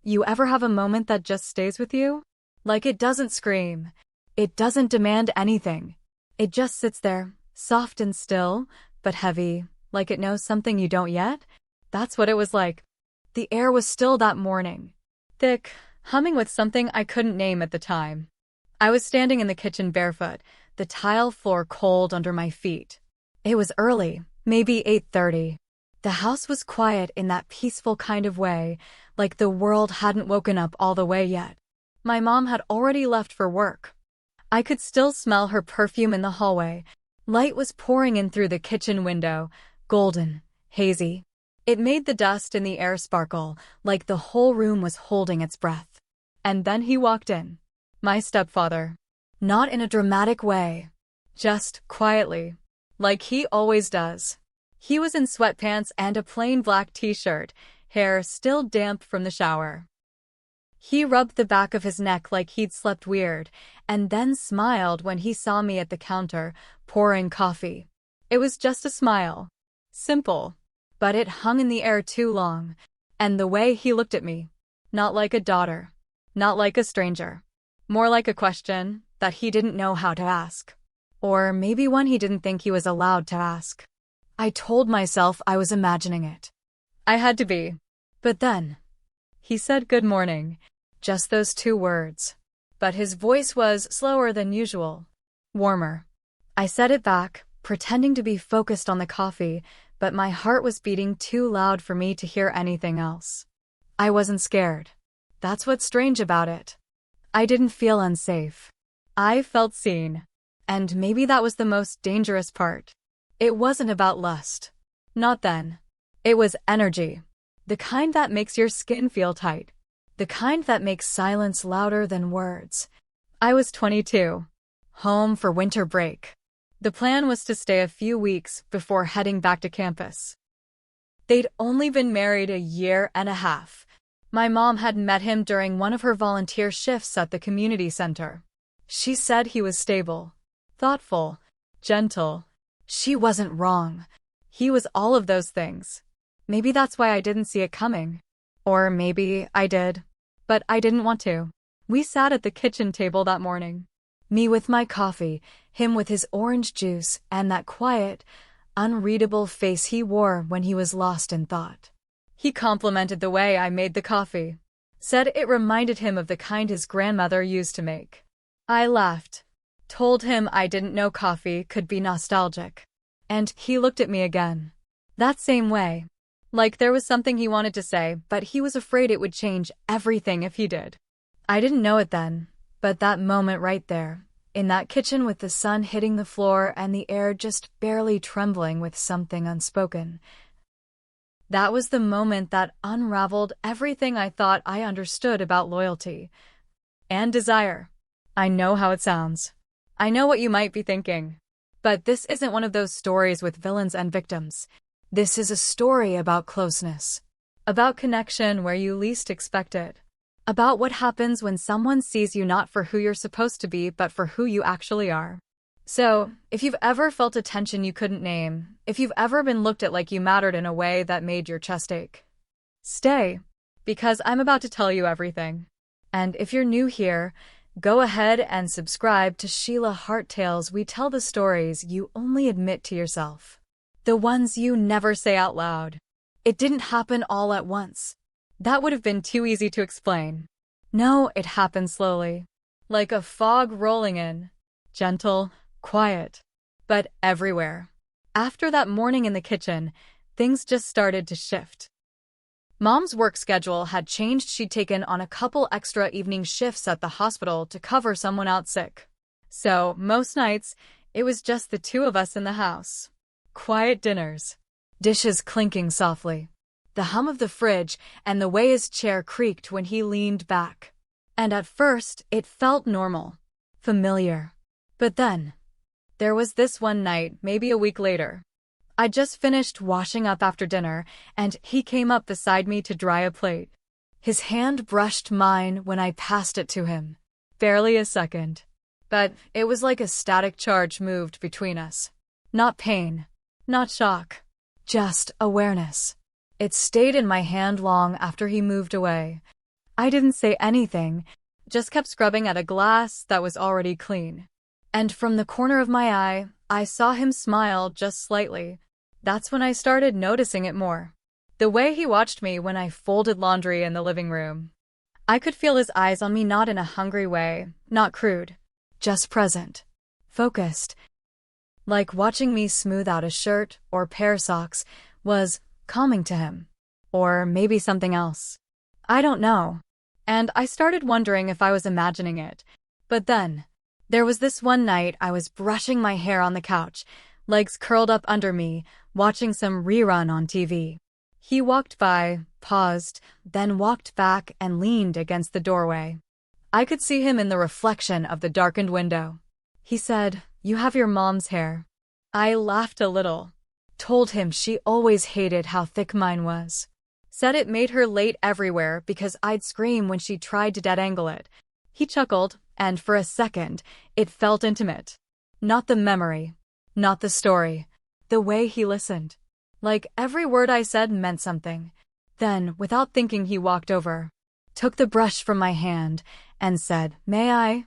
You ever have a moment that just stays with you? Like it doesn't scream. It doesn't demand anything. It just sits there, soft and still, but heavy, like it knows something you don't yet? That's what it was like. The air was still that morning. Thick, humming with something I couldn't name at the time. I was standing in the kitchen barefoot, the tile floor cold under my feet. It was early, maybe 8:30. The house was quiet in that peaceful kind of way, like the world hadn't woken up all the way yet. My mom had already left for work. I could still smell her perfume in the hallway. Light was pouring in through the kitchen window, golden, hazy. It made the dust in the air sparkle, like the whole room was holding its breath. And then he walked in. My stepfather. Not in a dramatic way. Just quietly. Like he always does. He was in sweatpants and a plain black t-shirt, hair still damp from the shower. He rubbed the back of his neck like he'd slept weird, and then smiled when he saw me at the counter, pouring coffee. It was just a smile. Simple. But it hung in the air too long. And the way he looked at me. Not like a daughter. Not like a stranger. More like a question that he didn't know how to ask. Or maybe one he didn't think he was allowed to ask. I told myself I was imagining it. I had to be. But then, he said good morning. Just those 2 words. But his voice was slower than usual. Warmer. I said it back, pretending to be focused on the coffee, but my heart was beating too loud for me to hear anything else. I wasn't scared. That's what's strange about it. I didn't feel unsafe. I felt seen. And maybe that was the most dangerous part. It wasn't about lust. Not then. It was energy. The kind that makes your skin feel tight. The kind that makes silence louder than words. I was 22. Home for winter break. The plan was to stay a few weeks before heading back to campus. They'd only been married a year and a half. My mom had met him during one of her volunteer shifts at the community center. She said he was stable, thoughtful, gentle. She wasn't wrong. He was all of those things. Maybe that's why I didn't see it coming. Or maybe I did. But I didn't want to. We sat at the kitchen table that morning. Me with my coffee, him with his orange juice, and that quiet, unreadable face he wore when he was lost in thought. He complimented the way I made the coffee. Said it reminded him of the kind his grandmother used to make. I laughed. Told him I didn't know coffee could be nostalgic. And he looked at me again. That same way. Like there was something he wanted to say, but he was afraid it would change everything if he did. I didn't know it then, but that moment right there, in that kitchen with the sun hitting the floor and the air just barely trembling with something unspoken, that was the moment that unraveled everything I thought I understood about loyalty and desire. I know how it sounds. I know what you might be thinking. But this isn't one of those stories with villains and victims. This is a story about closeness. About connection where you least expect it. About what happens when someone sees you not for who you're supposed to be, but for who you actually are. So, if you've ever felt a tension you couldn't name, if you've ever been looked at like you mattered in a way that made your chest ache, stay, because I'm about to tell you everything. And if you're new here, go ahead and subscribe to Sheila Hart Tales. We tell the stories you only admit to yourself. The ones you never say out loud. It didn't happen all at once. That would have been too easy to explain. No, it happened slowly. Like a fog rolling in. Gentle, quiet. But everywhere. After that morning in the kitchen, things just started to shift. Mom's work schedule had changed. She'd taken on a couple extra evening shifts at the hospital to cover someone out sick. So, most nights, it was just the 2 of us in the house. Quiet dinners. Dishes clinking softly. The hum of the fridge and the way his chair creaked when he leaned back. And at first, it felt normal. Familiar. But then, there was this one night, maybe a week later. I'd just finished washing up after dinner, and he came up beside me to dry a plate. His hand brushed mine when I passed it to him. Barely a second. But it was like a static charge moved between us. Not pain. Not shock. Just awareness. It stayed in my hand long after he moved away. I didn't say anything, just kept scrubbing at a glass that was already clean. And from the corner of my eye, I saw him smile just slightly. That's when I started noticing it more. The way he watched me when I folded laundry in the living room. I could feel his eyes on me, not in a hungry way, not crude, just present, focused. Like watching me smooth out a shirt or pair socks was calming to him. Or maybe something else. I don't know. And I started wondering if I was imagining it. But then, there was this one night I was brushing my hair on the couch, legs curled up under me, watching some rerun on TV. He walked by, paused, then walked back and leaned against the doorway. I could see him in the reflection of the darkened window. He said, "You have your mom's hair." I laughed a little. Told him she always hated how thick mine was. Said it made her late everywhere because I'd scream when she tried to dead-angle it. He chuckled, and for a second, it felt intimate. Not the memory, not the story, the way he listened. Like every word I said meant something. Then, without thinking, he walked over, took the brush from my hand, and said, "May I?"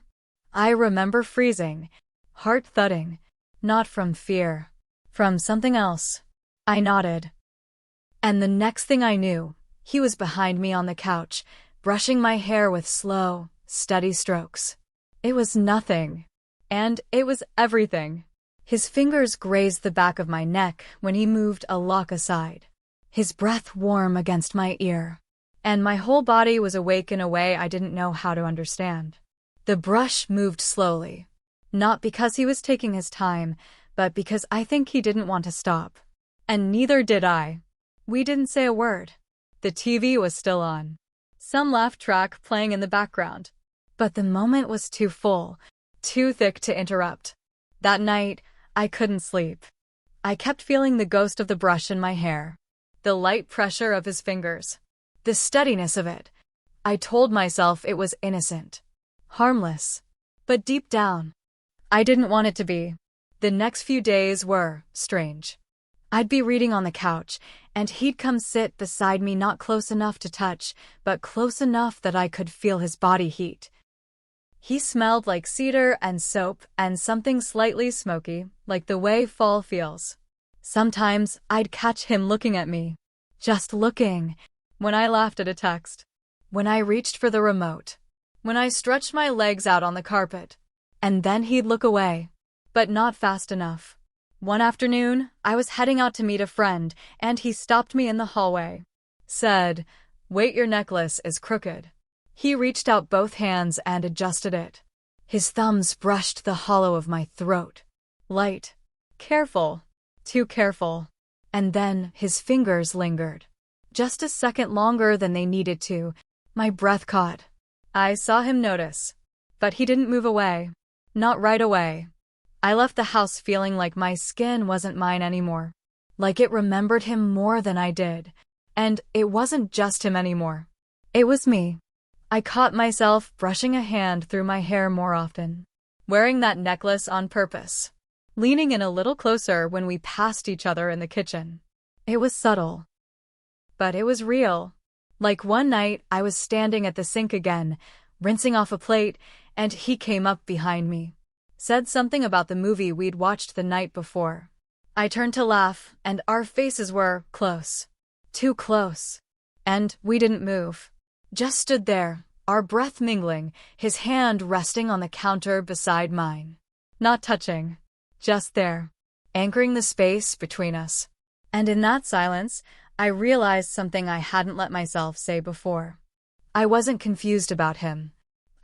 I remember freezing, heart thudding, not from fear, from something else. I nodded. And the next thing I knew, he was behind me on the couch, brushing my hair with slow, steady strokes. It was nothing. And it was everything. His fingers grazed the back of my neck when he moved a lock aside. His breath warm against my ear. And my whole body was awake in a way I didn't know how to understand. The brush moved slowly. Not because he was taking his time, but because I think he didn't want to stop. And neither did I. We didn't say a word. The TV was still on. Some laugh track playing in the background. But the moment was too full, too thick to interrupt. That night, I couldn't sleep. I kept feeling the ghost of the brush in my hair, the light pressure of his fingers, the steadiness of it. I told myself it was innocent, harmless. But deep down, I didn't want it to be. The next few days were strange. I'd be reading on the couch, and he'd come sit beside me, not close enough to touch, but close enough that I could feel his body heat. He smelled like cedar and soap and something slightly smoky, like the way fall feels. Sometimes I'd catch him looking at me, just looking, when I laughed at a text, when I reached for the remote, when I stretched my legs out on the carpet, and then he'd look away, but not fast enough. One afternoon, I was heading out to meet a friend, and he stopped me in the hallway. Said, "Wait, your necklace is crooked." He reached out both hands and adjusted it. His thumbs brushed the hollow of my throat. Light. Careful. Too careful. And then his fingers lingered. Just a second longer than they needed to. My breath caught. I saw him notice. But he didn't move away. Not right away. I left the house feeling like my skin wasn't mine anymore. Like it remembered him more than I did. And it wasn't just him anymore. It was me. I caught myself brushing a hand through my hair more often. Wearing that necklace on purpose. Leaning in a little closer when we passed each other in the kitchen. It was subtle. But it was real. Like one night, I was standing at the sink again, rinsing off a plate, and he came up behind me. Said something about the movie we'd watched the night before. I turned to laugh, and our faces were close. Too close. And we didn't move. Just stood there, our breath mingling, his hand resting on the counter beside mine. Not touching. Just there. Anchoring the space between us. And in that silence, I realized something I hadn't let myself say before. I wasn't confused about him.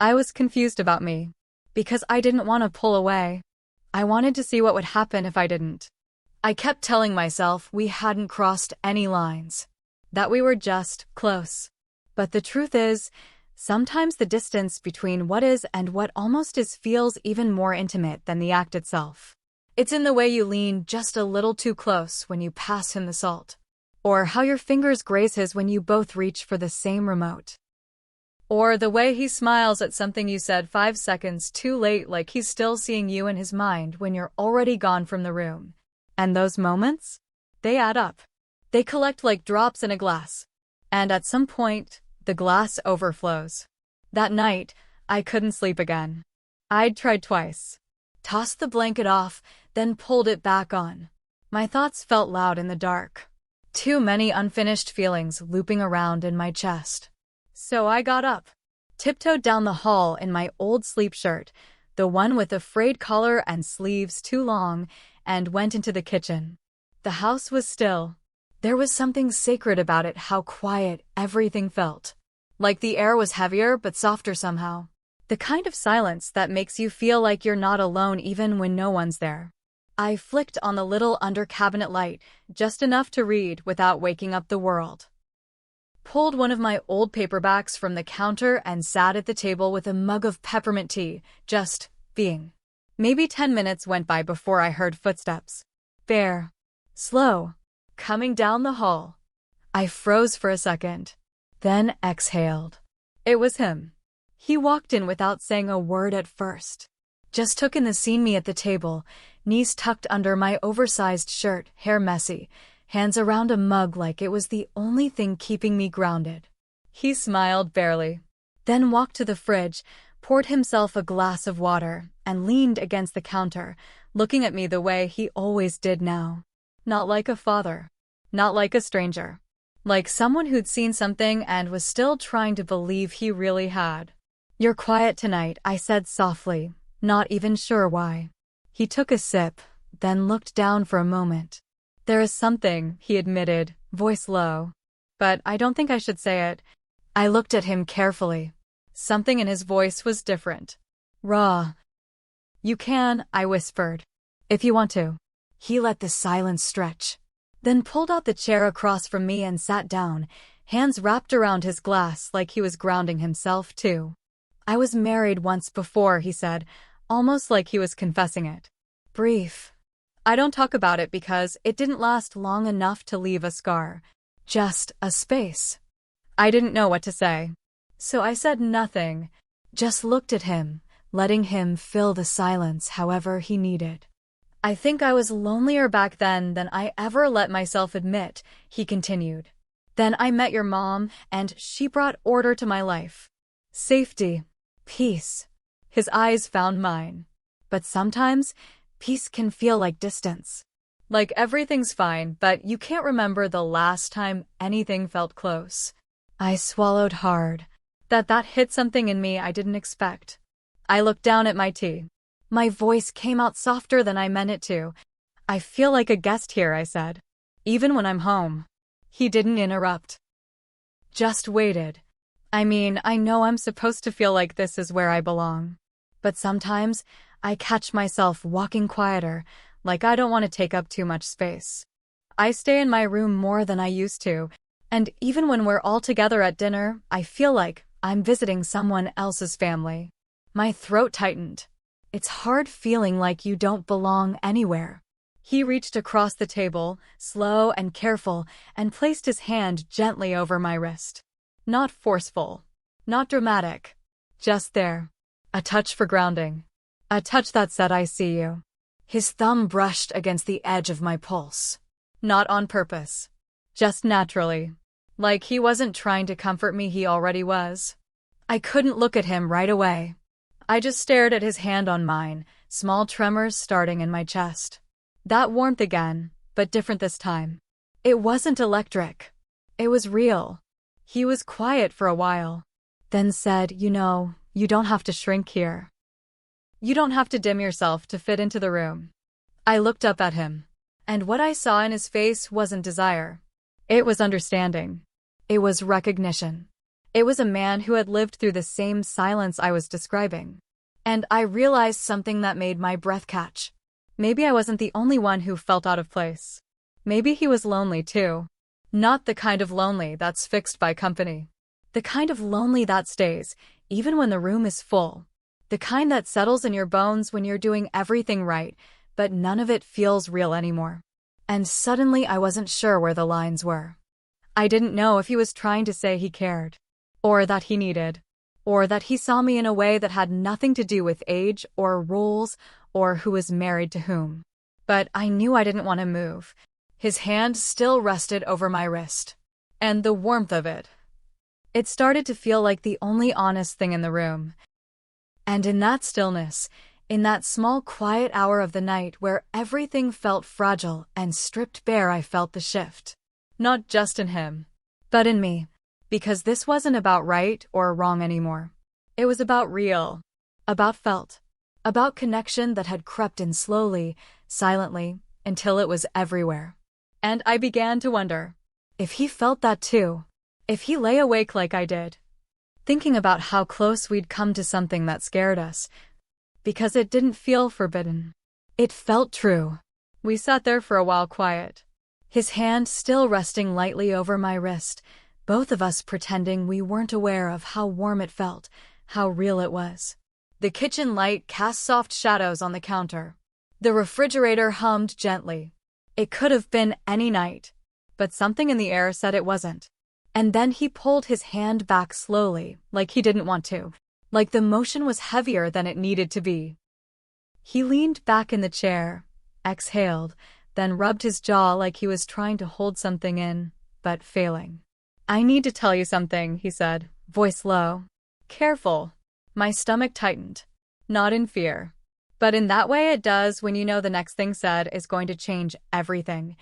I was confused about me. Because I didn't want to pull away. I wanted to see what would happen if I didn't. I kept telling myself we hadn't crossed any lines. That we were just close. But the truth is, sometimes the distance between what is and what almost is feels even more intimate than the act itself. It's in the way you lean just a little too close when you pass him the salt. Or how your fingers graze his when you both reach for the same remote. Or the way he smiles at something you said 5 seconds too late, like he's still seeing you in his mind when you're already gone from the room. And those moments? They add up. They collect like drops in a glass. And at some point, The glass overflows. That night, I couldn't sleep again. I'd tried twice. Tossed the blanket off, then pulled it back on. My thoughts felt loud in the dark. Too many unfinished feelings looping around in my chest. So I got up, tiptoed down the hall in my old sleep shirt, the one with the frayed collar and sleeves too long, and went into the kitchen. The house was still. There was something sacred about it, how quiet everything felt. Like the air was heavier but softer somehow. The kind of silence that makes you feel like you're not alone even when no one's there. I flicked on the little under-cabinet light, just enough to read without waking up the world. Pulled one of my old paperbacks from the counter and sat at the table with a mug of peppermint tea, just being. Maybe 10 minutes went by before I heard footsteps. Fair. Slow. Coming down the hall. I froze for a second. Then exhaled. It was him. He walked in without saying a word at first. Just took in the scene, me at the table, knees tucked under my oversized shirt, hair messy, hands around a mug like it was the only thing keeping me grounded. He smiled barely, then walked to the fridge, poured himself a glass of water, and leaned against the counter, looking at me the way he always did now. Not like a father. Not like a stranger. Like someone who'd seen something and was still trying to believe he really had. "You're quiet tonight," I said softly, not even sure why. He took a sip, then looked down for a moment. "There is something," he admitted, voice low. "But I don't think I should say it." I looked at him carefully. Something in his voice was different. Raw. "You can," I whispered. "If you want to." He let the silence stretch. Then pulled out the chair across from me and sat down, hands wrapped around his glass like he was grounding himself too. "I was married once before," he said, almost like he was confessing it. "Brief. I don't talk about it because it didn't last long enough to leave a scar. Just a space." I didn't know what to say. So I said nothing, just looked at him, letting him fill the silence however he needed. "I think I was lonelier back then than I ever let myself admit," he continued. "Then I met your mom, and she brought order to my life. Safety. Peace." His eyes found mine. "But sometimes, peace can feel like distance. Like everything's fine, but you can't remember the last time anything felt close." I swallowed hard. That hit something in me I didn't expect. I looked down at my tea. My voice came out softer than I meant it to. "I feel like a guest here," I said. "Even when I'm home." He didn't interrupt. Just waited. I mean, I know I'm supposed to feel like this is where I belong. But sometimes, I catch myself walking quieter, like I don't want to take up too much space. I stay in my room more than I used to, and even when we're all together at dinner, I feel like I'm visiting someone else's family. My throat tightened. It's hard feeling like you don't belong anywhere. He reached across the table, slow and careful, and placed his hand gently over my wrist. Not forceful. Not dramatic. Just there. A touch for grounding. A touch that said, "I see you." His thumb brushed against the edge of my pulse. Not on purpose. Just naturally. Like he wasn't trying to comfort me, he already was. I couldn't look at him right away. I just stared at his hand on mine, small tremors starting in my chest. That warmth again, but different this time. It wasn't electric. It was real. He was quiet for a while, then said, "You know, you don't have to shrink here. You don't have to dim yourself to fit into the room." I looked up at him, and what I saw in his face wasn't desire. It was understanding. It was recognition. It was a man who had lived through the same silence I was describing. And I realized something that made my breath catch. Maybe I wasn't the only one who felt out of place. Maybe he was lonely too. Not the kind of lonely that's fixed by company. The kind of lonely that stays, even when the room is full. The kind that settles in your bones when you're doing everything right, but none of it feels real anymore. And suddenly I wasn't sure where the lines were. I didn't know if he was trying to say he cared. Or that he needed. Or that he saw me in a way that had nothing to do with age or roles or who was married to whom. But I knew I didn't want to move. His hand still rested over my wrist. And the warmth of it. It started to feel like the only honest thing in the room. And in that stillness, in that small quiet hour of the night where everything felt fragile and stripped bare, I felt the shift. Not just in him, but in me. Because this wasn't about right or wrong anymore. It was about real, about felt, about connection that had crept in slowly, silently, until it was everywhere. And I began to wonder if he felt that too, if he lay awake like I did, thinking about how close we'd come to something that scared us, because it didn't feel forbidden. It felt true. We sat there for a while quiet, his hand still resting lightly over my wrist, both of us pretending we weren't aware of how warm it felt, how real it was. The kitchen light cast soft shadows on the counter. The refrigerator hummed gently. It could have been any night, but something in the air said it wasn't. And then he pulled his hand back slowly, like he didn't want to, like the motion was heavier than it needed to be. He leaned back in the chair, exhaled, then rubbed his jaw like he was trying to hold something in, but failing. "I need to tell you something," he said, voice low. "Careful." My stomach tightened. Not in fear, but in that way it does when you know the next thing said is going to change everything.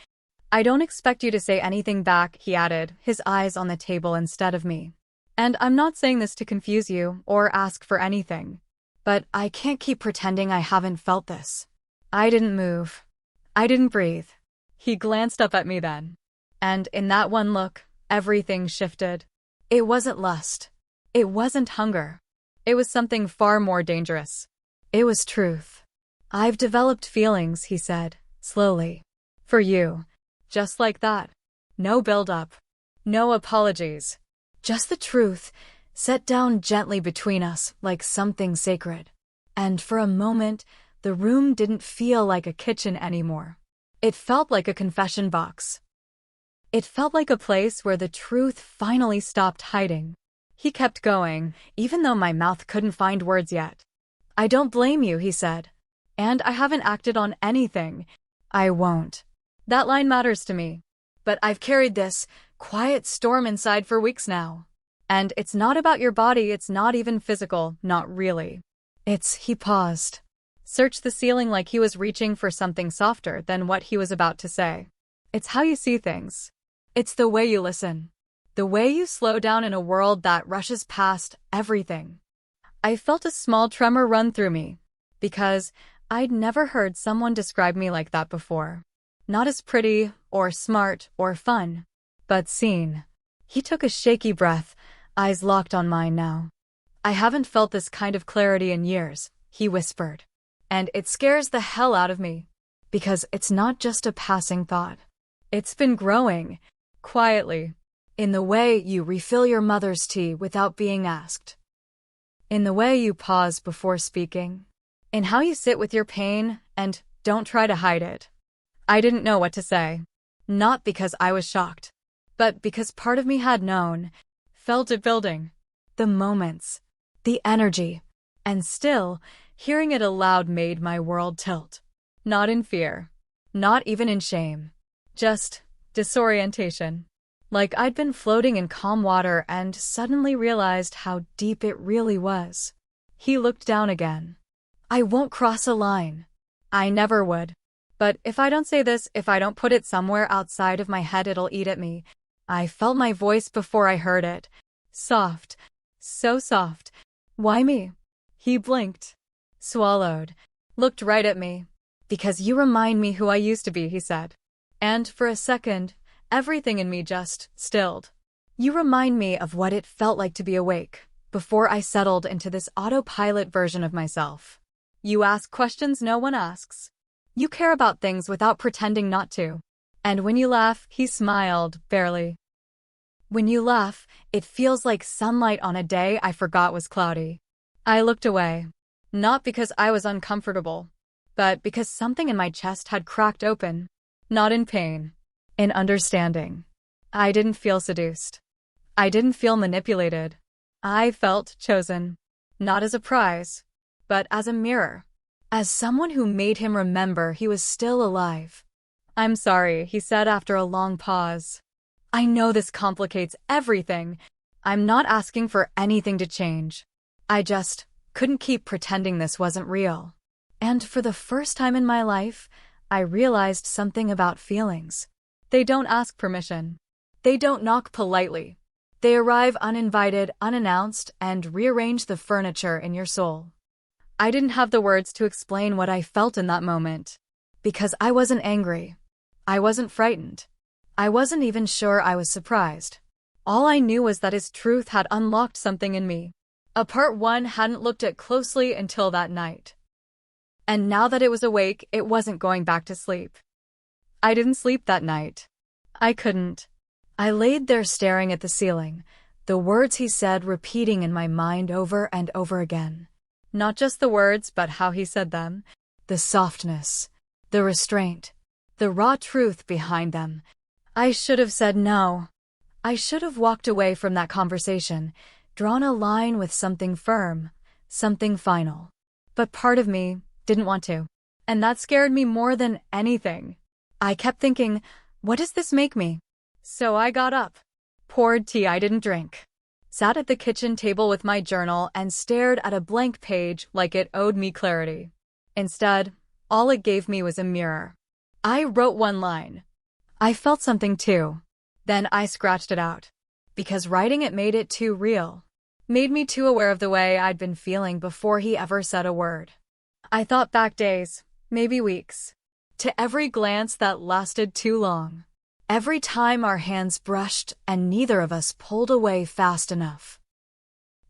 "I don't expect you to say anything back," he added, his eyes on the table instead of me. "And I'm not saying this to confuse you or ask for anything. But I can't keep pretending I haven't felt this." I didn't move. I didn't breathe. He glanced up at me then. And in that one look, everything shifted. It wasn't lust. It wasn't hunger. It was something far more dangerous. It was truth. "I've developed feelings," he said, slowly. "For you." Just like that. No build-up. No apologies. Just the truth, set down gently between us like something sacred. And for a moment, the room didn't feel like a kitchen anymore. It felt like a confession box. It felt like a place where the truth finally stopped hiding. He kept going, even though my mouth couldn't find words yet. "I don't blame you," he said. "And I haven't acted on anything. I won't. That line matters to me. But I've carried this quiet storm inside for weeks now. And it's not about your body, it's not even physical, not really. He paused, searched the ceiling like he was reaching for something softer than what he was about to say. "It's how you see things. It's the way you listen. The way you slow down in a world that rushes past everything." I felt a small tremor run through me, because I'd never heard someone describe me like that before. Not as pretty, or smart, or fun, but seen. He took a shaky breath, eyes locked on mine now. "I haven't felt this kind of clarity in years," he whispered. "And it scares the hell out of me. Because it's not just a passing thought. It's been growing, quietly. In the way you refill your mother's tea without being asked. In the way you pause before speaking. In how you sit with your pain and don't try to hide it." I didn't know what to say. Not because I was shocked, but because part of me had known, felt it building. The moments, the energy, and still, hearing it aloud made my world tilt. Not in fear, not even in shame, just disorientation. Like I'd been floating in calm water and suddenly realized how deep it really was. He looked down again. "I won't cross a line. I never would. But if I don't say this, if I don't put it somewhere outside of my head, it'll eat at me." I felt my voice before I heard it. Soft. So soft. "Why me?" He blinked. Swallowed. Looked right at me. "Because you remind me who I used to be," he said. And for a second, everything in me just stilled. "You remind me of what it felt like to be awake, before I settled into this autopilot version of myself. You ask questions no one asks. You care about things without pretending not to. And when you laugh," he smiled, barely. "When you laugh, it feels like sunlight on a day I forgot was cloudy." I looked away. Not because I was uncomfortable, but because something in my chest had cracked open. Not in pain. In understanding. I didn't feel seduced. I didn't feel manipulated. I felt chosen. Not as a prize, but as a mirror. As someone who made him remember he was still alive. "I'm sorry," he said after a long pause. "I know this complicates everything, I'm not asking for anything to change. I just couldn't keep pretending this wasn't real. And for the first time in my life, I realized something about feelings. They don't ask permission. They don't knock politely. They arrive uninvited, unannounced, and rearrange the furniture in your soul. I didn't have the words to explain what I felt in that moment. Because I wasn't angry. I wasn't frightened. I wasn't even sure I was surprised. All I knew was that his truth had unlocked something in me. A part one hadn't looked at closely until that night. And now that it was awake, it wasn't going back to sleep. I didn't sleep that night. I couldn't. I laid there staring at the ceiling, the words he said repeating in my mind over and over again. Not just the words, but how he said them. The softness, the restraint, the raw truth behind them. I should have said no. I should have walked away from that conversation, drawn a line with something firm, something final. But part of me didn't want to. And that scared me more than anything. I kept thinking, what does this make me? So I got up, poured tea I didn't drink, sat at the kitchen table with my journal and stared at a blank page like it owed me clarity. Instead, all it gave me was a mirror. I wrote one line. I felt something too. Then I scratched it out. Because writing it made it too real. Made me too aware of the way I'd been feeling before he ever said a word. I thought back days, maybe weeks, to every glance that lasted too long. Every time our hands brushed and neither of us pulled away fast enough.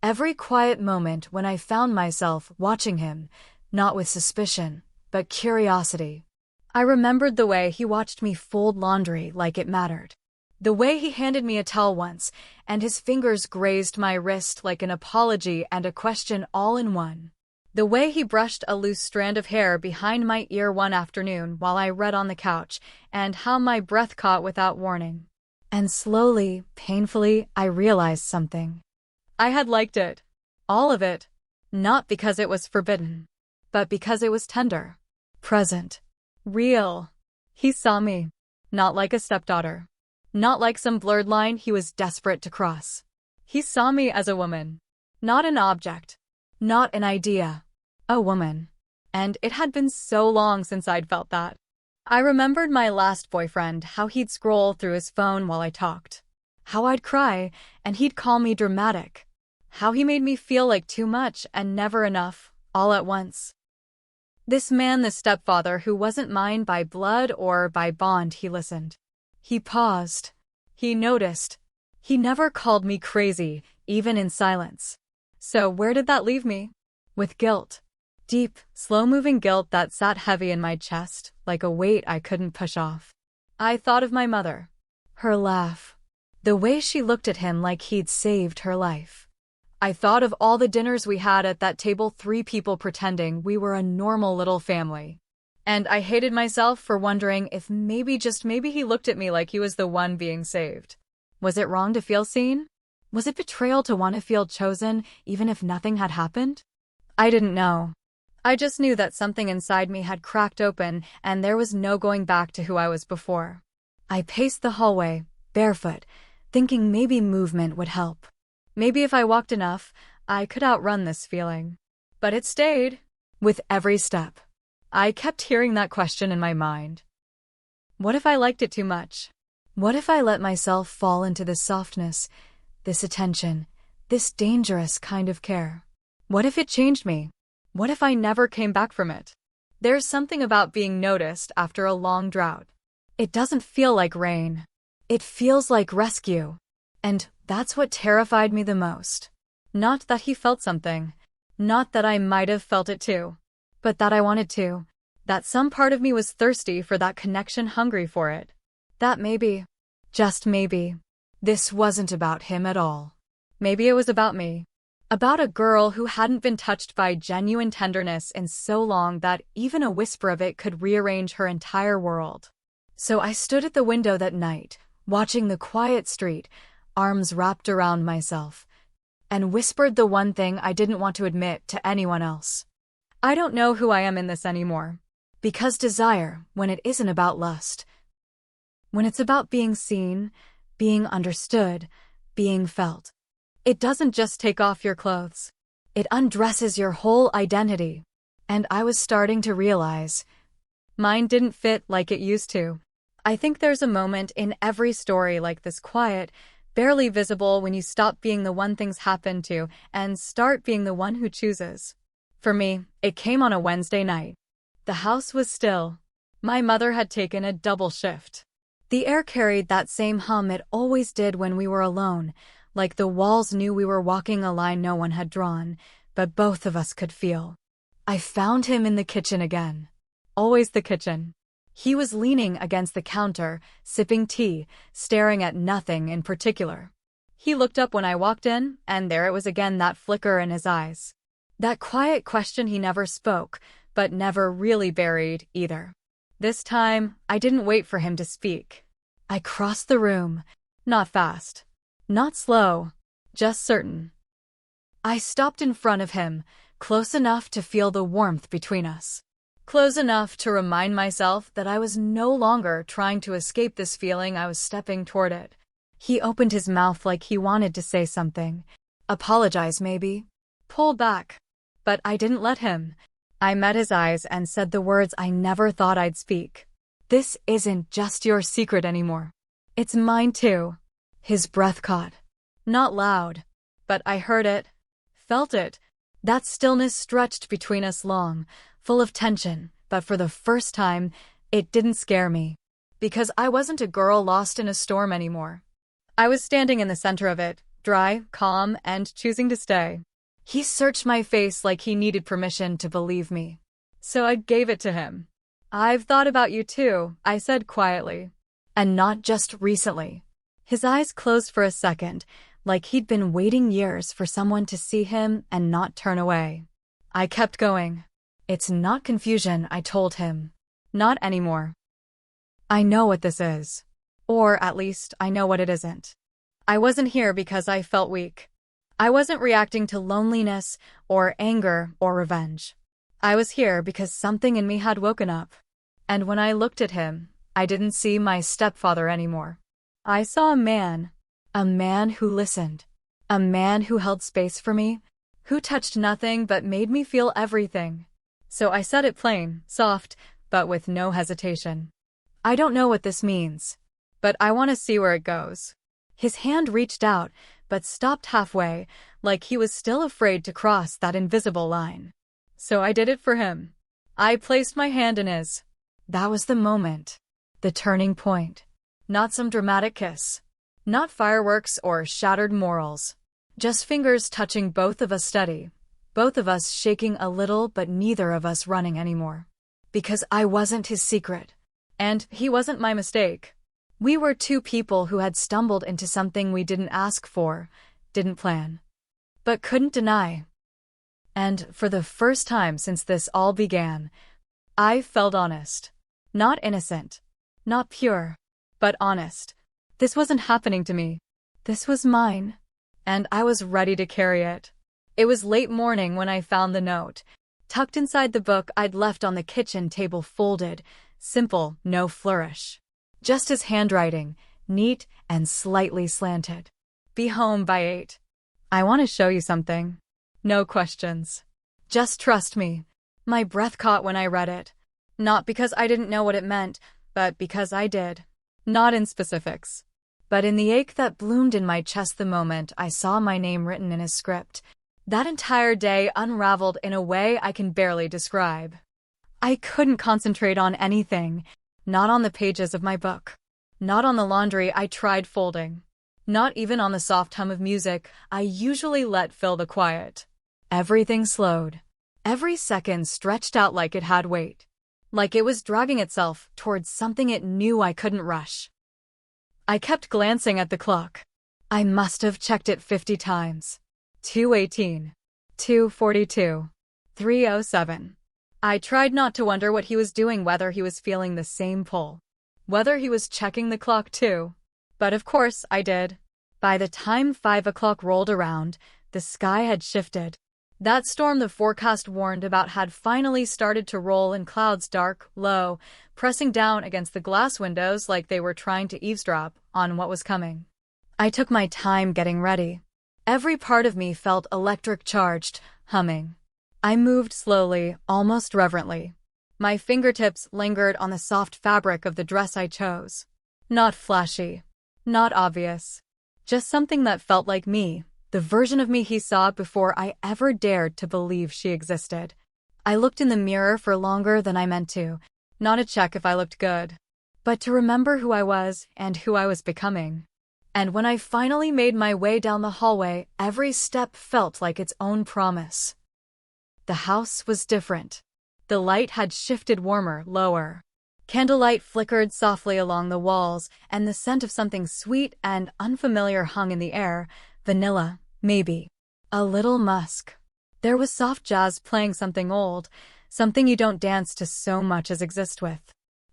Every quiet moment when I found myself watching him, not with suspicion, but curiosity. I remembered the way he watched me fold laundry like it mattered. The way he handed me a towel once, and his fingers grazed my wrist like an apology and a question all in one. The way he brushed a loose strand of hair behind my ear one afternoon while I read on the couch, and how my breath caught without warning. And slowly, painfully, I realized something. I had liked it. All of it. Not because it was forbidden, but because it was tender, present, real. He saw me. Not like a stepdaughter. Not like some blurred line he was desperate to cross. He saw me as a woman. Not an object. Not an idea. A woman. And it had been so long since I'd felt that. I remembered my last boyfriend, how he'd scroll through his phone while I talked. How I'd cry, and he'd call me dramatic. How he made me feel like too much and never enough, all at once. This man, the stepfather who wasn't mine by blood or by bond, he listened. He paused. He noticed. He never called me crazy, even in silence. So where did that leave me? With guilt. Deep, slow-moving guilt that sat heavy in my chest, like a weight I couldn't push off. I thought of my mother. Her laugh. The way she looked at him like he'd saved her life. I thought of all the dinners we had at that table, 3 people pretending we were a normal little family. And I hated myself for wondering if maybe, just maybe, he looked at me like he was the one being saved. Was it wrong to feel seen? Was it betrayal to want to feel chosen, even if nothing had happened? I didn't know. I just knew that something inside me had cracked open, and there was no going back to who I was before. I paced the hallway, barefoot, thinking maybe movement would help. Maybe if I walked enough, I could outrun this feeling. But it stayed. With every step. I kept hearing that question in my mind. What if I liked it too much? What if I let myself fall into this softness, this attention, this dangerous kind of care? What if it changed me? What if I never came back from it? There's something about being noticed after a long drought. It doesn't feel like rain. It feels like rescue. And that's what terrified me the most. Not that he felt something. Not that I might have felt it too. But that I wanted to. That some part of me was thirsty for that connection, hungry for it. That maybe, just maybe, this wasn't about him at all. Maybe it was about me. About a girl who hadn't been touched by genuine tenderness in so long that even a whisper of it could rearrange her entire world. So I stood at the window that night, watching the quiet street, arms wrapped around myself, and whispered the one thing I didn't want to admit to anyone else. I don't know who I am in this anymore. Because desire, when it isn't about lust, when it's about being seen, being understood, being felt, It doesn't just take off your clothes. It undresses your whole identity. And I was starting to realize mine didn't fit like it used to. I think there's a moment in every story like this, quiet, barely visible, when you stop being the one things happen to and start being the one who chooses. For me, it came on a Wednesday night. The house was still. My mother had taken a double shift. The air carried that same hum it always did when we were alone, like the walls knew we were walking a line no one had drawn, but both of us could feel. I found him in the kitchen again. Always the kitchen. He was leaning against the counter, sipping tea, staring at nothing in particular. He looked up when I walked in, and there it was again, that flicker in his eyes. That quiet question he never spoke, but never really buried either. This time, I didn't wait for him to speak. I crossed the room, not fast, not slow, just certain. I stopped in front of him, close enough to feel the warmth between us. Close enough to remind myself that I was no longer trying to escape this feeling, I was stepping toward it. He opened his mouth like he wanted to say something. Apologize maybe. Pull back. But I didn't let him. I met his eyes and said the words I never thought I'd speak. This isn't just your secret anymore. It's mine too. His breath caught. Not loud. But I heard it. Felt it. That stillness stretched between us long, full of tension, but for the first time, it didn't scare me. Because I wasn't a girl lost in a storm anymore. I was standing in the center of it, dry, calm, and choosing to stay. He searched my face like he needed permission to believe me. So I gave it to him. I've thought about you too, I said quietly. And not just recently. His eyes closed for a second, like he'd been waiting years for someone to see him and not turn away. I kept going. It's not confusion, I told him. Not anymore. I know what this is. Or at least, I know what it isn't. I wasn't here because I felt weak. I wasn't reacting to loneliness or anger or revenge. I was here because something in me had woken up. And when I looked at him, I didn't see my stepfather anymore. I saw a man who listened, a man who held space for me, who touched nothing but made me feel everything. So I said it plain, soft, but with no hesitation. I don't know what this means, but I want to see where it goes. His hand reached out, but stopped halfway, like he was still afraid to cross that invisible line. So I did it for him. I placed my hand in his. That was the moment. The turning point. Not some dramatic kiss. Not fireworks or shattered morals. Just fingers touching, both of us steady. Both of us shaking a little, but neither of us running anymore. Because I wasn't his secret. And he wasn't my mistake. We were two people who had stumbled into something we didn't ask for, didn't plan, but couldn't deny. And for the first time since this all began, I felt honest. Not innocent. Not pure. But honest. This wasn't happening to me. This was mine. And I was ready to carry it. It was late morning when I found the note, tucked inside the book I'd left on the kitchen table, folded, simple, no flourish. Just his handwriting, neat and slightly slanted. Be home by 8. I want to show you something. No questions. Just trust me. My breath caught when I read it. Not because I didn't know what it meant, but because I did. Not in specifics. But in the ache that bloomed in my chest the moment I saw my name written in his script. That entire day unraveled in a way I can barely describe. I couldn't concentrate on anything. Not on the pages of my book. Not on the laundry I tried folding. Not even on the soft hum of music I usually let fill the quiet. Everything slowed. Every second stretched out like it had weight. Like it was dragging itself towards something it knew I couldn't rush. I kept glancing at the clock. I must have checked it 50 times. 2:18. 2:42. 3:07. I tried not to wonder what he was doing, whether he was feeling the same pull. Whether he was checking the clock too. But of course I did. By the time 5 o'clock rolled around, the sky had shifted. That storm the forecast warned about had finally started to roll in clouds, dark, low, pressing down against the glass windows like they were trying to eavesdrop on what was coming. I took my time getting ready. Every part of me felt electric charged, humming. I moved slowly, almost reverently. My fingertips lingered on the soft fabric of the dress I chose. Not flashy. Not obvious. Just something that felt like me, the version of me he saw before I ever dared to believe she existed. I looked in the mirror for longer than I meant to, not to check if I looked good, but to remember who I was and who I was becoming. And when I finally made my way down the hallway, every step felt like its own promise. The house was different. The light had shifted warmer, lower. Candlelight flickered softly along the walls, and the scent of something sweet and unfamiliar hung in the air. Vanilla, maybe. A little musk. There was soft jazz playing something old, something you don't dance to so much as exist with.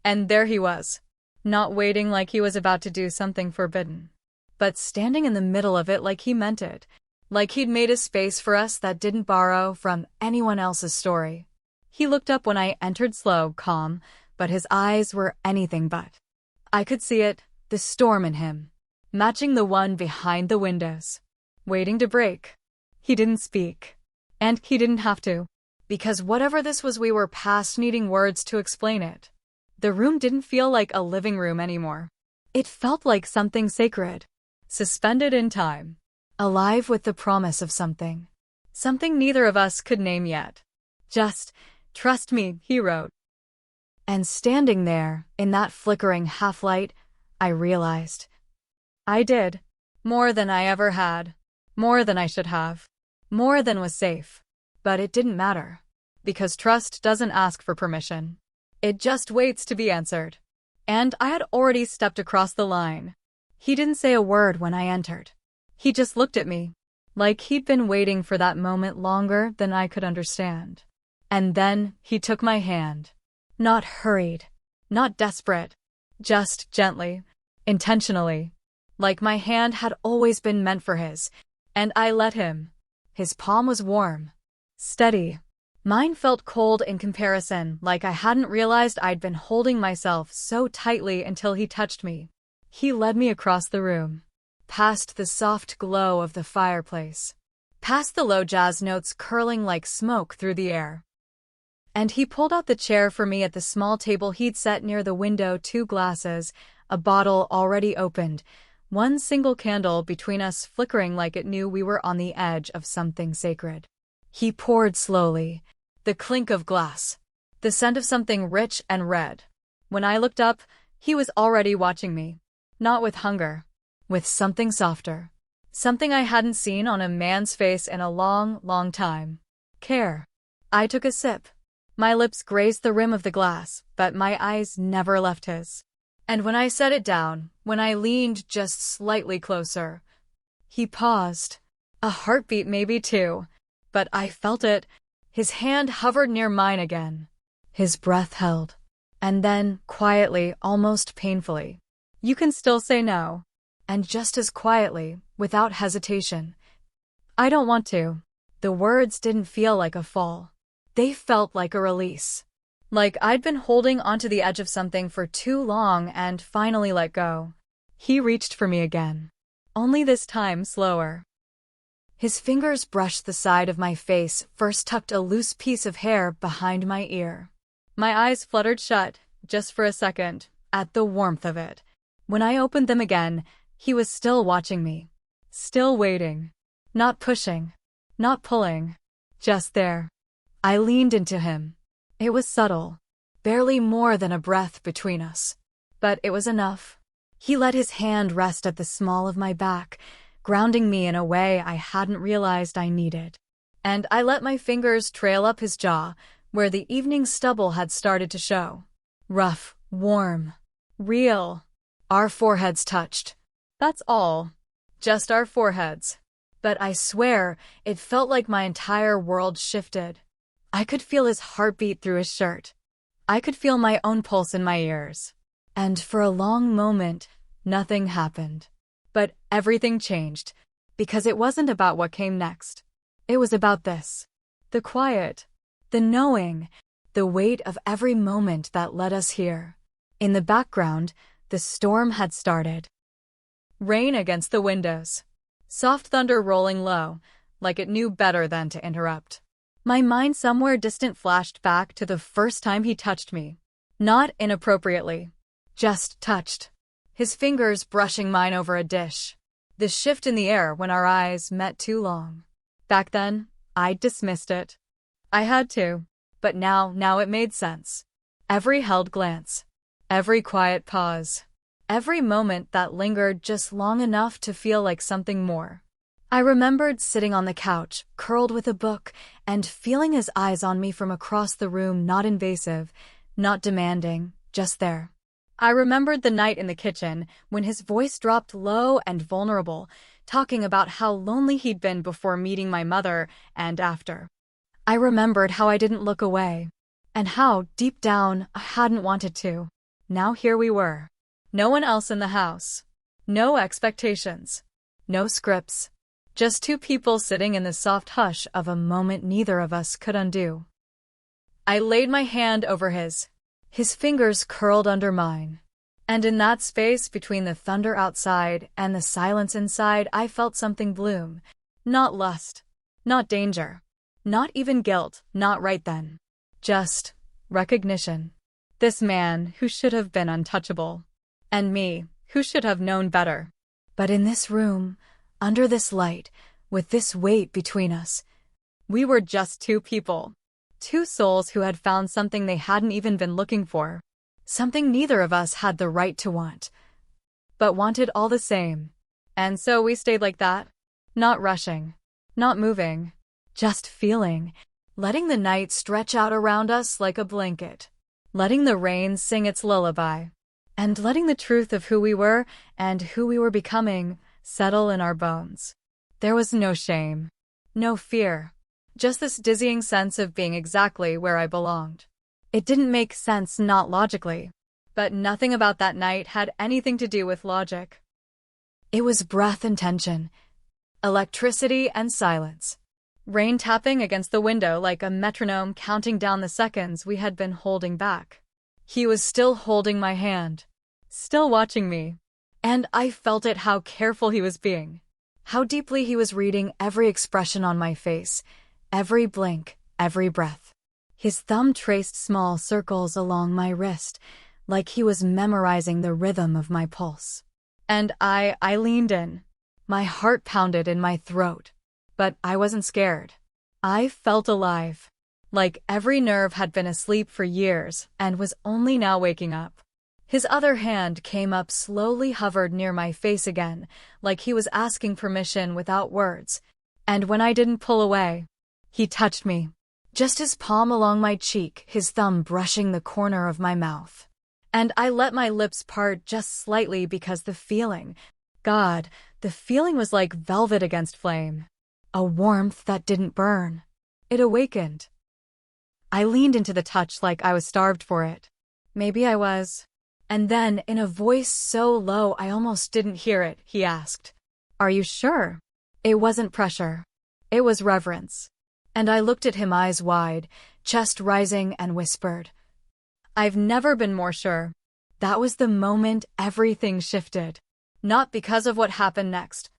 And there he was, not waiting like he was about to do something forbidden, but standing in the middle of it like he meant it, like he'd made a space for us that didn't borrow from anyone else's story. He looked up when I entered, slow, calm, but his eyes were anything but. I could see it, the storm in him, matching the one behind the windows, waiting to break. He didn't speak. And he didn't have to, because whatever this was, we were past needing words to explain it. The room didn't feel like a living room anymore. It felt like something sacred, suspended in time, alive with the promise of something. Something neither of us could name yet. Just, trust me, he wrote. And standing there, in that flickering half-light, I realized. I did. More than I ever had. More than I should have. More than was safe. But it didn't matter. Because trust doesn't ask for permission. It just waits to be answered. And I had already stepped across the line. He didn't say a word when I entered. He just looked at me, like he'd been waiting for that moment longer than I could understand. And then he took my hand. Not hurried, not desperate, just gently, intentionally, like my hand had always been meant for his, and I let him. His palm was warm, steady. Mine felt cold in comparison, like I hadn't realized I'd been holding myself so tightly until he touched me. He led me across the room, past the soft glow of the fireplace, past the low jazz notes curling like smoke through the air. And he pulled out the chair for me at the small table he'd set near the window, 2 glasses, a bottle already opened, one single candle between us flickering like it knew we were on the edge of something sacred. He poured slowly, the clink of glass, the scent of something rich and red. When I looked up, he was already watching me, not with hunger, with something softer, something I hadn't seen on a man's face in a long, long time. Care. I took a sip. My lips grazed the rim of the glass, but my eyes never left his. And when I set it down, when I leaned just slightly closer, he paused. A heartbeat maybe too, but I felt it. His hand hovered near mine again. His breath held. And then, quietly, almost painfully, "You can still say no." And just as quietly, without hesitation, "I don't want to." The words didn't feel like a fall. They felt like a release. Like I'd been holding onto the edge of something for too long and finally let go. He reached for me again. Only this time slower. His fingers brushed the side of my face, first tucked a loose piece of hair behind my ear. My eyes fluttered shut, just for a second, at the warmth of it. When I opened them again, he was still watching me. Still waiting. Not pushing. Not pulling. Just there. I leaned into him. It was subtle. Barely more than a breath between us. But it was enough. He let his hand rest at the small of my back, grounding me in a way I hadn't realized I needed. And I let my fingers trail up his jaw, where the evening stubble had started to show. Rough, warm, real. Our foreheads touched. That's all. Just our foreheads. But I swear, it felt like my entire world shifted. I could feel his heartbeat through his shirt. I could feel my own pulse in my ears. And for a long moment, nothing happened. But everything changed, because it wasn't about what came next. It was about this. The quiet, the knowing, the weight of every moment that led us here. In the background, the storm had started. Rain against the windows. Soft thunder rolling low, like it knew better than to interrupt. My mind somewhere distant flashed back to the first time he touched me. Not inappropriately. Just touched. His fingers brushing mine over a dish. The shift in the air when our eyes met too long. Back then, I dismissed it. I had to. But now it made sense. Every held glance. Every quiet pause. Every moment that lingered just long enough to feel like something more. I remembered sitting on the couch, curled with a book, and feeling his eyes on me from across the room, not invasive, not demanding, just there. I remembered the night in the kitchen when his voice dropped low and vulnerable, talking about how lonely he'd been before meeting my mother and after. I remembered how I didn't look away, and how, deep down, I hadn't wanted to. Now here we were. No one else in the house. No expectations. No scripts. Just two people sitting in the soft hush of a moment neither of us could undo. I laid my hand over his fingers curled under mine. And in that space between the thunder outside and the silence inside, I felt something bloom. Not lust. Not danger. Not even guilt, not right then. Just recognition. This man who should have been untouchable. And me, who should have known better. But in this room, under this light, with this weight between us, we were just two people. Two souls who had found something they hadn't even been looking for. Something neither of us had the right to want. But wanted all the same. And so we stayed like that. Not rushing. Not moving. Just feeling. Letting the night stretch out around us like a blanket. Letting the rain sing its lullaby. And letting the truth of who we were and who we were becoming settle in our bones. There was no shame. No fear. Just this dizzying sense of being exactly where I belonged. It didn't make sense, not logically. But nothing about that night had anything to do with logic. It was breath and tension. Electricity and silence. Rain tapping against the window like a metronome counting down the seconds we had been holding back. He was still holding my hand. Still watching me. And I felt it, how careful he was being. How deeply he was reading every expression on my face. Every blink, every breath. His thumb traced small circles along my wrist, like he was memorizing the rhythm of my pulse. And I leaned in. My heart pounded in my throat. But I wasn't scared. I felt alive. Like every nerve had been asleep for years and was only now waking up. His other hand came up slowly, hovered near my face again, like he was asking permission without words. And when I didn't pull away, he touched me. Just his palm along my cheek, his thumb brushing the corner of my mouth. And I let my lips part just slightly because the feeling, God, the feeling was like velvet against flame. A warmth that didn't burn. It awakened. I leaned into the touch like I was starved for it. Maybe I was. And then, in a voice so low I almost didn't hear it, he asked, "Are you sure?" It wasn't pressure. It was reverence. And I looked at him, eyes wide, chest rising, and whispered, "I've never been more sure." That was the moment everything shifted. Not because of what happened next,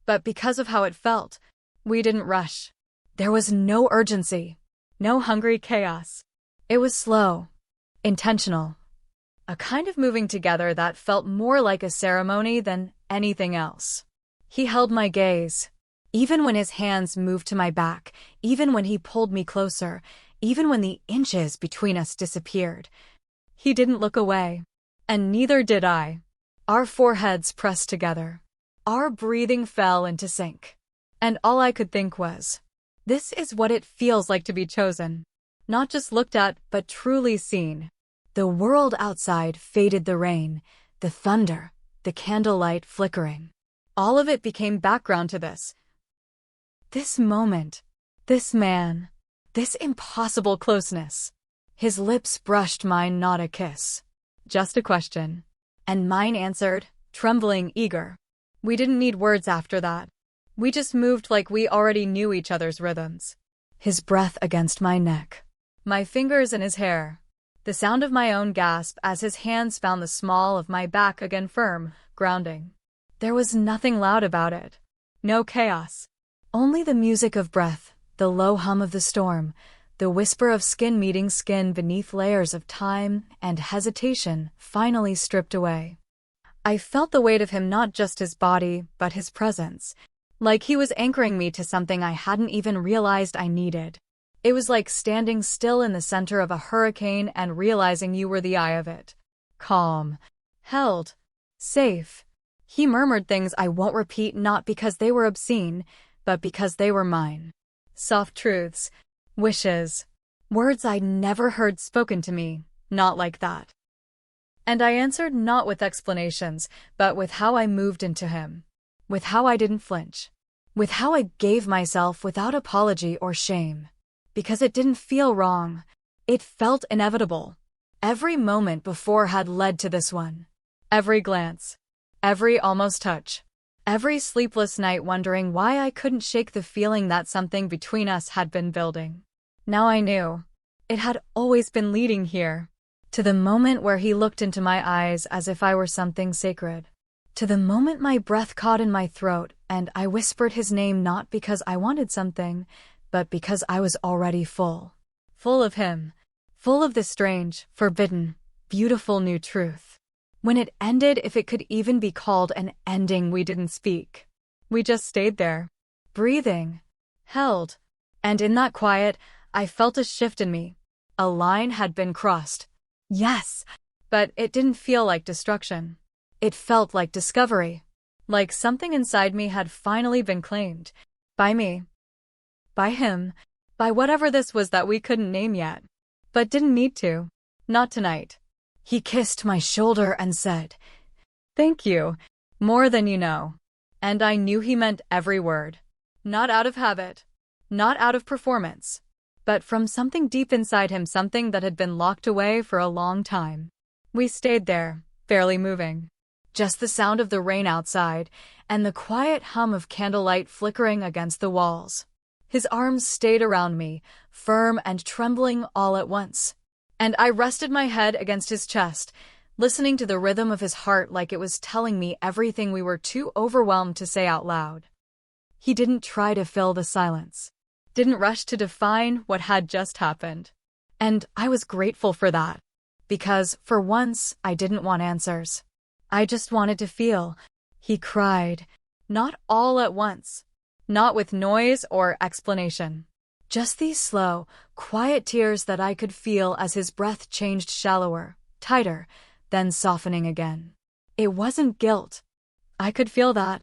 but because of how it felt. We didn't rush. There was no urgency. No hungry chaos. It was slow. Intentional. A kind of moving together that felt more like a ceremony than anything else. He held my gaze. Even when his hands moved to my back, even when he pulled me closer, even when the inches between us disappeared. He didn't look away. And neither did I. Our foreheads pressed together. Our breathing fell into sync. And all I could think was, this is what it feels like to be chosen. Not just looked at, but truly seen. The world outside faded, the rain, the thunder, the candlelight flickering. All of it became background to this. This moment. This man. This impossible closeness. His lips brushed mine, not a kiss. Just a question. And mine answered, trembling, eager. We didn't need words after that. We just moved like we already knew each other's rhythms. His breath against my neck. My fingers in his hair. The sound of my own gasp as his hands found the small of my back again, firm, grounding. There was nothing loud about it. No chaos. Only the music of breath, the low hum of the storm, the whisper of skin meeting skin beneath layers of time and hesitation finally stripped away. I felt the weight of him, not just his body, but his presence. Like he was anchoring me to something I hadn't even realized I needed. It was like standing still in the center of a hurricane and realizing you were the eye of it. Calm. Held. Safe. He murmured things I won't repeat, not because they were obscene, but because they were mine. Soft truths. Wishes. Words I'd never heard spoken to me, not like that. And I answered not with explanations, but with how I moved into him. With how I didn't flinch. With how I gave myself without apology or shame. Because it didn't feel wrong. It felt inevitable. Every moment before had led to this one. Every glance. Every almost touch. Every sleepless night wondering why I couldn't shake the feeling that something between us had been building. Now I knew. It had always been leading here. To the moment where he looked into my eyes as if I were something sacred. To the moment my breath caught in my throat and I whispered his name, not because I wanted something, but because I was already full. Full of him. Full of this strange, forbidden, beautiful new truth. When it ended, if it could even be called an ending, we didn't speak. We just stayed there. Breathing. Held. And in that quiet, I felt a shift in me. A line had been crossed. Yes. But it didn't feel like destruction. It felt like discovery. Like something inside me had finally been claimed. By me. By him. By whatever this was that we couldn't name yet. But didn't need to. Not tonight. He kissed my shoulder and said, "Thank you. More than you know." And I knew he meant every word. Not out of habit. Not out of performance. But from something deep inside him, something that had been locked away for a long time. We stayed there, barely moving. Just the sound of the rain outside, and the quiet hum of candlelight flickering against the walls. His arms stayed around me, firm and trembling all at once. And I rested my head against his chest, listening to the rhythm of his heart like it was telling me everything we were too overwhelmed to say out loud. He didn't try to fill the silence. Didn't rush to define what had just happened. And I was grateful for that. Because, for once, I didn't want answers. I just wanted to feel. He cried. Not all at once. Not with noise or explanation. Just these slow, quiet tears that I could feel as his breath changed shallower, tighter, then softening again. It wasn't guilt. I could feel that.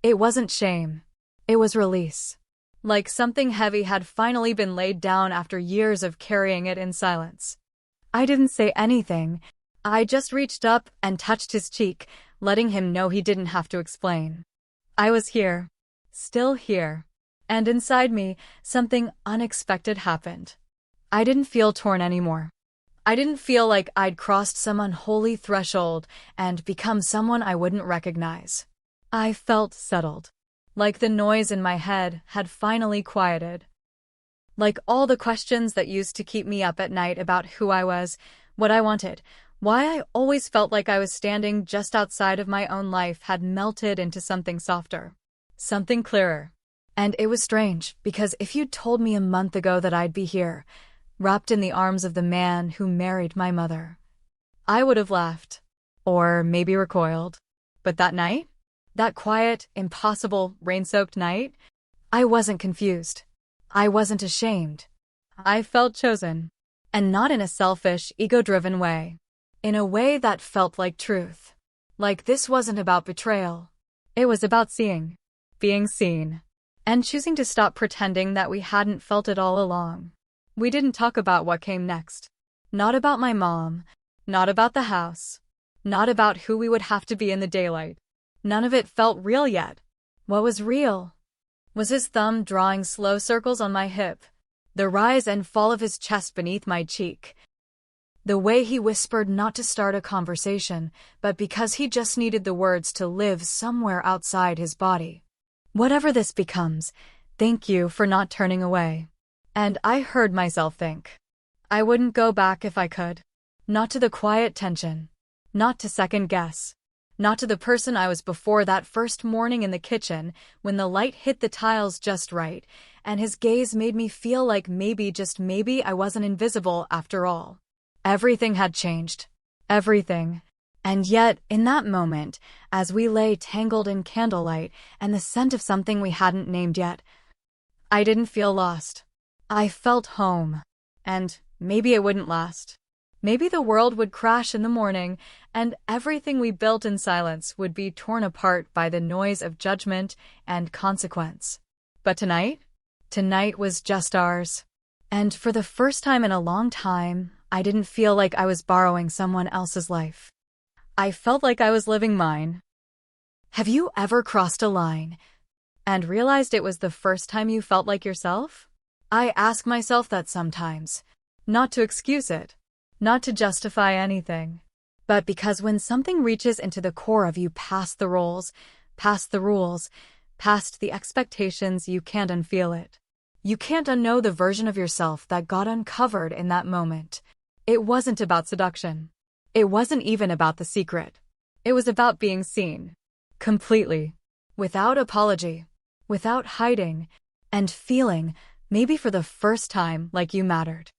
It wasn't shame. It was release. Like something heavy had finally been laid down after years of carrying it in silence. I didn't say anything. I just reached up and touched his cheek, letting him know he didn't have to explain. I was here. Still here. And inside me, something unexpected happened. I didn't feel torn anymore. I didn't feel like I'd crossed some unholy threshold and become someone I wouldn't recognize. I felt settled. Like the noise in my head had finally quieted. Like all the questions that used to keep me up at night about who I was, what I wanted, why I always felt like I was standing just outside of my own life had melted into something softer. Something clearer. And it was strange, because if you'd told me a month ago that I'd be here, wrapped in the arms of the man who married my mother, I would have laughed. Or maybe recoiled. But that night? That quiet, impossible, rain-soaked night? I wasn't confused. I wasn't ashamed. I felt chosen. And not in a selfish, ego-driven way. In a way that felt like truth. Like this wasn't about betrayal. It was about seeing. Being seen. And choosing to stop pretending that we hadn't felt it all along. We didn't talk about what came next. Not about my mom. Not about the house. Not about who we would have to be in the daylight. None of it felt real yet. What was real was his thumb drawing slow circles on my hip, the rise and fall of his chest beneath my cheek. The way he whispered not to start a conversation, but because he just needed the words to live somewhere outside his body. Whatever this becomes, thank you for not turning away. And I heard myself think. I wouldn't go back if I could. Not to the quiet tension. Not to second guess. Not to the person I was before that first morning in the kitchen when the light hit the tiles just right, and his gaze made me feel like maybe, just maybe, I wasn't invisible after all. Everything had changed. Everything. And yet, in that moment, as we lay tangled in candlelight and the scent of something we hadn't named yet, I didn't feel lost. I felt home. And maybe it wouldn't last. Maybe the world would crash in the morning, and everything we built in silence would be torn apart by the noise of judgment and consequence. But tonight? Tonight was just ours. And for the first time in a long time, I didn't feel like I was borrowing someone else's life. I felt like I was living mine. Have you ever crossed a line and realized it was the first time you felt like yourself? I ask myself that sometimes, not to excuse it, not to justify anything, but because when something reaches into the core of you past the roles, past the rules, past the expectations, you can't unfeel it. You can't unknow the version of yourself that got uncovered in that moment. It wasn't about seduction. It wasn't even about the secret. It was about being seen. Completely. Without apology. Without hiding. And feeling, maybe for the first time, like you mattered.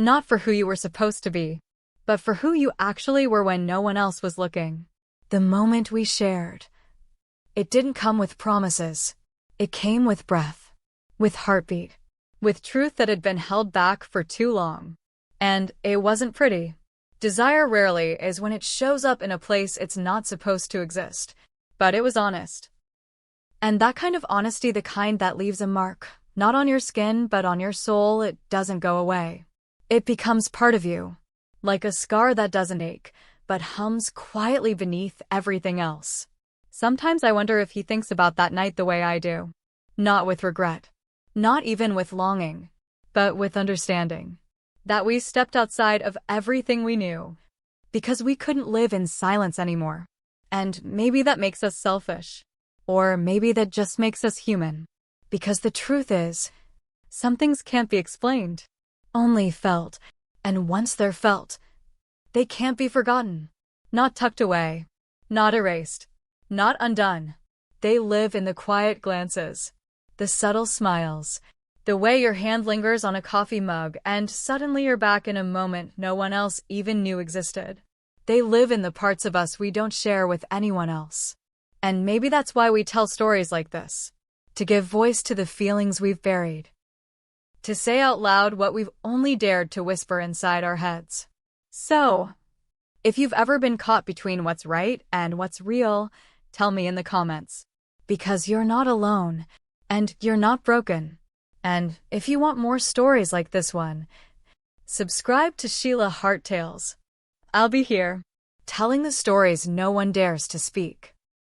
Not for who you were supposed to be, but for who you actually were when no one else was looking. The moment we shared. It didn't come with promises. It came with breath. With heartbeat. With truth that had been held back for too long. And it wasn't pretty. Desire rarely is when it shows up in a place it's not supposed to exist. But it was honest. And that kind of honesty, the kind that leaves a mark, not on your skin but on your soul, it doesn't go away. It becomes part of you. Like a scar that doesn't ache, but hums quietly beneath everything else. Sometimes I wonder if he thinks about that night the way I do. Not with regret. Not even with longing. But with understanding. That we stepped outside of everything we knew. Because we couldn't live in silence anymore. And maybe that makes us selfish. Or maybe that just makes us human. Because the truth is, some things can't be explained. Only felt. And once they're felt, they can't be forgotten. Not tucked away. Not erased. Not undone. They live in the quiet glances. The subtle smiles. The way your hand lingers on a coffee mug and suddenly you're back in a moment no one else even knew existed. They live in the parts of us we don't share with anyone else. And maybe that's why we tell stories like this. To give voice to the feelings we've buried. To say out loud what we've only dared to whisper inside our heads. So, if you've ever been caught between what's right and what's real, tell me in the comments. Because you're not alone. And you're not broken. And if you want more stories like this one, subscribe to Sheila Hart Tales. I'll be here, telling the stories no one dares to speak.